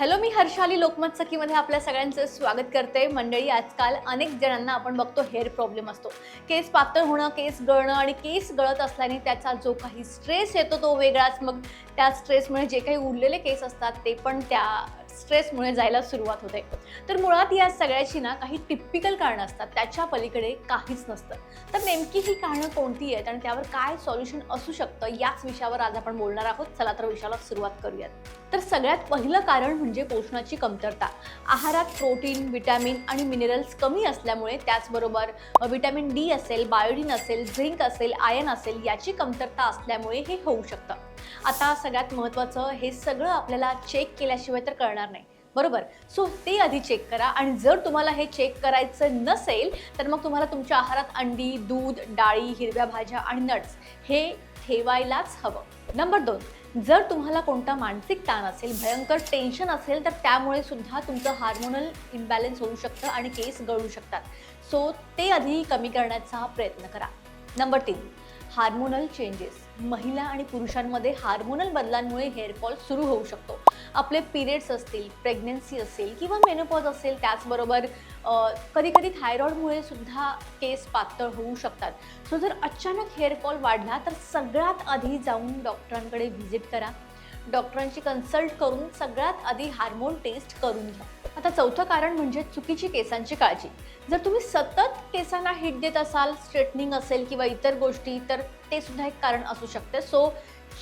Hello, मी हर्षाली लोकमत सखीमध्ये आपल्या सगळ्यांचं स्वागत करते. मंडळी, आजकाल अनेक जणांना आपण बघतो हेअर प्रॉब्लेम असतो. केस पातळ होणं, केस गळणं आणि केस गळत असल्याने त्याचा जो काही स्ट्रेस येतो तो वेगळाच. मग त्या स्ट्रेसमुळे जे काही उरलेले केस असतात ते पण त्या स्ट्रेसमुळे जायला सुरुवात होते. तर मुळात या सगळ्याची ना काही टिपिकल कारणं असतात, त्याच्या पलीकडे काहीच नसतं. तर नेमकी ही कारणं कोणती आहेत आणि त्यावर काय सॉल्युशन असू शकतं, याच विषयावर आज आपण बोलणार आहोत. चला तर विषयाला सुरुवात करूयात. तर सगळ्यात पहिलं कारण म्हणजे पोषणाची कमतरता. आहारात प्रोटीन, विटॅमिन आणि मिनरल्स कमी असल्यामुळे, त्याचबरोबर विटॅमिन डी असेल, बायोटिन असेल, झिंक असेल, आयर्न असेल, याची कमतरता असल्यामुळे हे होऊ शकतं. आता सगळ्यात महत्त्वाचं, हे सगळं आपल्याला चेक केल्याशिवाय तर कळणार नाही, बरोबर? सो ते आधी चेक करा. आणि जर तुम्हाला हे चेक करायचं नसेल तर मग तुम्हाला तुमच्या आहारात अंडी, दूध, डाळी, हिरव्या भाज्या आणि नट्स हे ठेवायलाच हवं. नंबर 2, जर तुम्हाला कोणता मानसिक ताण असेल, भयंकर टेन्शन असेल, तर त्यामुळे सुद्धा तुमचं हार्मोनल इम्बॅलन्स होऊ शकतं आणि केस गळू शकतात. सो ते आधी कमी करण्याचा प्रयत्न करा. Number 3, hormonal changes. महिला आणि पुरुषांमध्ये हार्मोनल बदलांमुळे हेअरफॉल सुरू होऊ शकतो. आपले पिरियड्स असतील, प्रेग्नन्सी असेल किंवा मेनोपॉज असेल, त्याचबरोबर कधी कधी थायरॉइडमुळे सुद्धा केस पातळ होऊ शकतात. सो जर अचानक हेअरफॉल वाढला तर सगळ्यात आधी जाऊन डॉक्टरांकडे व्हिजिट करा. डॉक्टरांची कन्सल्ट करून सगळ्यात आधी हार्मोन टेस्ट करून घ्या. आता चौथं कारण म्हणजे चुकीची केसांची काळजी. जर तुम्ही सतत केसांना हिट देत असाल, स्ट्रेटनिंग असेल किंवा इतर गोष्टी, तर ते सुद्धा एक कारण असू शकते. सो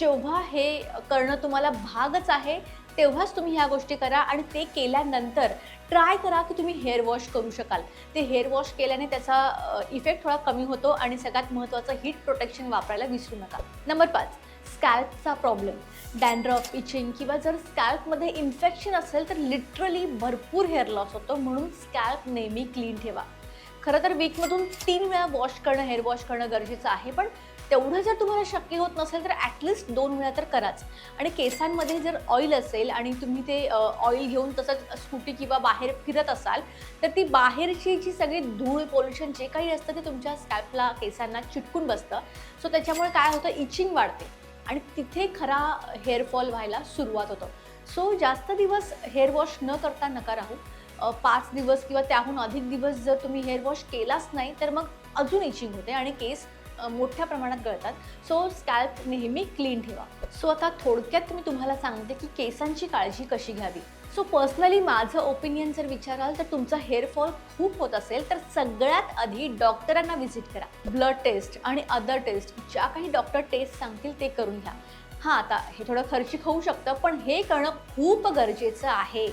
जेव्हा हे करणं तुम्हाला भागच आहे तेव्हाच तुम्ही ह्या गोष्टी करा. आणि ते केल्यानंतर ट्राय करा की तुम्ही हेअर वॉश करू शकाल. ते हेअर वॉश केल्याने त्याचा इफेक्ट थोडा कमी होतो. आणि सगळ्यात महत्त्वाचं, हीट प्रोटेक्शन वापरायला विसरू नका. नंबर 5, स्कॅल्पचा प्रॉब्लेम. डॅन्ड्रफ, इचिंग किंवा जर स्कॅल्पमध्ये इन्फेक्शन असेल तर लिटरली भरपूर हेअर लॉस होतो. म्हणून स्कॅल्प नेहमी क्लीन ठेवा. खरं तर वीकमधून 3 वेळा वॉश करणं, हेअर वॉश करणं गरजेचं आहे. पण तेवढं जर तुम्हाला शक्य होत नसेल तर ॲटलिस्ट 2 वेळा तर कराच. आणि केसांमध्ये जर ऑइल असेल आणि तुम्ही ते ऑइल घेऊन तसंच स्कूटी किंवा बाहेर फिरत असाल तर ती बाहेरची जी सगळी धूळ, पोल्युशन जे काही असतं ते तुमच्या स्कॅल्पला, केसांना चिटकून बसतं. सो त्याच्यामुळे काय होतं, इचिंग वाढते आणि तिथे खरा हेअरफॉल व्हायला सुरुवात होतं. सो जास्त दिवस हेअर वॉश न करता नका राहू. 5 दिवस किंवा त्याहून अधिक दिवस जर तुम्ही हेअर वॉश केलाच नाही तर मग अजून इचिंग होते आणि केस मोठ्या प्रमाणात गळतात. सो स्कॅल्प नेहमी क्लीन ठेवा. सो आता थोडक्यात मी तुम्हाला सांगते की केसांची काळजी कशी घ्यावी. सो पर्सनली माझं ओपिनियन जर विचाराल तर तुमचा हेअरफॉल खूप होत असेल तर सगळ्यात आधी डॉक्टरांना व्हिजिट करा. ब्लड टेस्ट आणि अदर टेस्ट, ज्या काही डॉक्टर टेस्ट सांगतील ते करून घ्या. हां, आता हे थोडं खर्चिक होऊ शकतं पण हे करणं खूप गरजेचं आहे.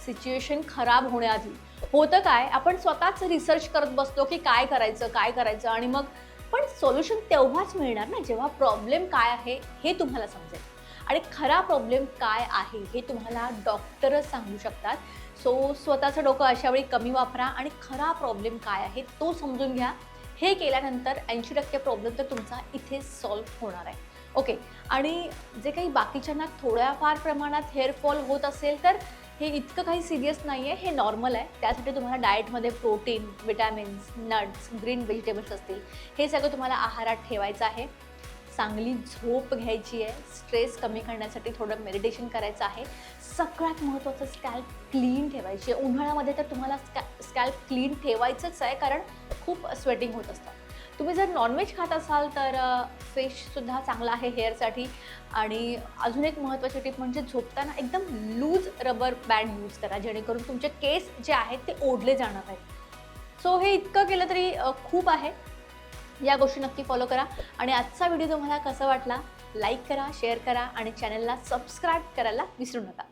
सिच्युएशन खराब होण्याआधी. होतं काय, आपण स्वतःच रिसर्च करत बसतो की काय करायचं आणि मग पण सोल्युशन तेव्हाच मिळणार ना जेव्हा प्रॉब्लेम काय आहे हे तुम्हाला समजेल. आणि खरा प्रॉब्लेम काय आहे हे तुम्हाला डॉक्टरच सांगू शकतात. सो स्वतःचं डोकं अशावेळी कमी वापरा आणि खरा प्रॉब्लेम काय आहे तो समजून घ्या. हे केल्यानंतर 80% प्रॉब्लेम तर तुमचा इथे सॉल्व्ह होणार आहे. ओके. आणि जे काही बाकीच्यांना थोड्याफार प्रमाणात हेअरफॉल होत असेल तर हे इतकं काही सिरियस नाही आहे, हे नॉर्मल आहे. त्यासाठी तुम्हाला डाएटमध्ये protein, vitamins, nuts, green vegetables असतील, हे सगळं तुम्हाला आहारात ठेवायचं आहे. चांगली झोप घ्यायची आहे. स्ट्रेस कमी करण्यासाठी थोडं मेडिटेशन करायचं आहे. सगळ्यात महत्त्वाचं, स्कॅल्प क्लीन ठेवायची आहे. उन्हाळ्यामध्ये तर तुम्हाला स्कॅल्प क्लीन ठेवायचंच आहे कारण खूप स्वेटिंग होत असतं. तुम्ही जर नॉनव्हेज खात असाल तर फिशसुद्धा चांगला आहे हेअरसाठी. आणि अजून एक महत्त्वाची टिप म्हणजे झोपताना एकदम लूज रबर बँड यूज करा जेणेकरून तुमचे केस जे आहेत ते ओढले जाणार आहेत. सो हे इतकं केलं तरी खूप आहे. या गोष्टी नक्की फॉलो करा. आणि आजचा व्हिडिओ तुम्हाला कसा वाटला, लाईक करा, शेअर करा आणि चॅनलला सबस्क्राईब करायला विसरू नका.